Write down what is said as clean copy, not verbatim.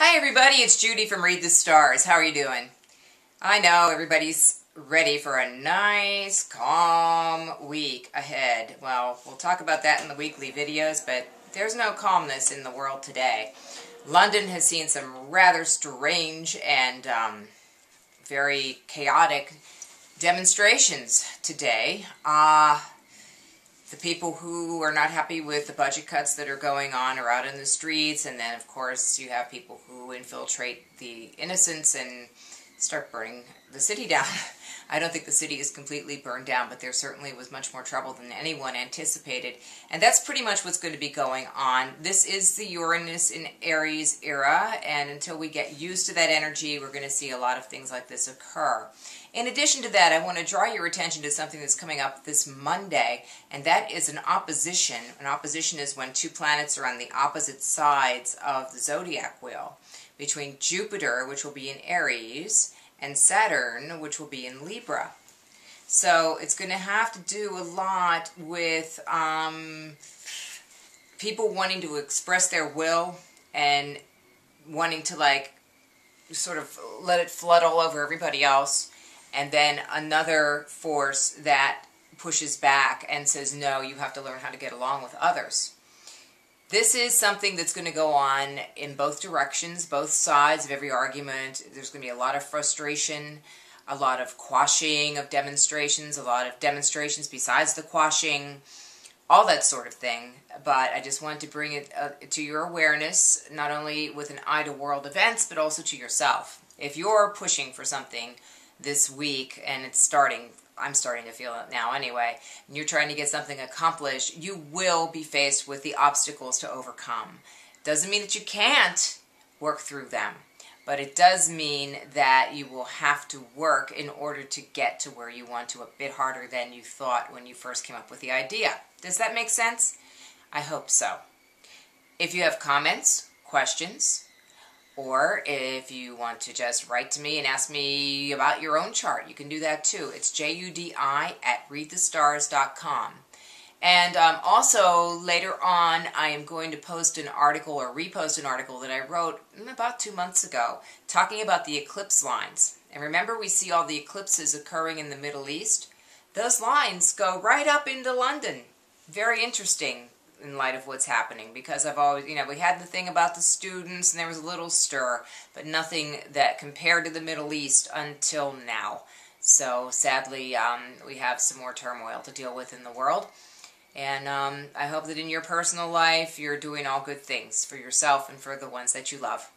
Hi everybody, it's Judy from Read the Stars. How are you doing? I know everybody's ready for a nice, calm week ahead. Well, we'll talk about that in the weekly videos, but there's no calmness in the world today. London has seen some rather strange and very chaotic demonstrations today. The people who are not happy with the budget cuts that are going on are out in the streets, and then of course you have people who infiltrate the innocents and start burning the city down. I don't think the city is completely burned down, but there certainly was much more trouble than anyone anticipated. And that's pretty much what's going to be going on. This is the Uranus in Aries era, and until we get used to that energy, we're going to see a lot of things like this occur. In addition to that, I want to draw your attention to something that's coming up this Monday, and that is an opposition. An opposition is when two planets are on the opposite sides of the zodiac wheel, between Jupiter, which will be in Aries, and Saturn, which will be in Libra. So it's going to have to do a lot with people wanting to express their will and wanting to sort of let it flood all over everybody else. And then another force that pushes back and says, no, you have to learn how to get along with others. This is something that's going to go on in both directions, both sides of every argument. There's going to be a lot of frustration, a lot of quashing of demonstrations, a lot of demonstrations besides the quashing, all that sort of thing. But I just wanted to bring it to your awareness, not only with an eye to world events, but also to yourself. If you're pushing for something this week, and I'm starting to feel it now anyway, and you're trying to get something accomplished, you will be faced with the obstacles to overcome. Doesn't mean that you can't work through them, but it does mean that you will have to work in order to get to where you want to, a bit harder than you thought when you first came up with the idea. Does that make sense? I hope so. If you have comments, questions, or if you want to just write to me and ask me about your own chart, you can do that too. It's judi@readthestars.com. And also, later on, I am going to post an article or repost an article that I wrote about 2 months ago talking about the eclipse lines. And remember, we see all the eclipses occurring in the Middle East? Those lines go right up into London. Very interesting in light of what's happening, because I've always, we had the thing about the students and there was a little stir, but nothing that compared to the Middle East until now. So sadly, we have some more turmoil to deal with in the world. And I hope that in your personal life, you're doing all good things for yourself and for the ones that you love.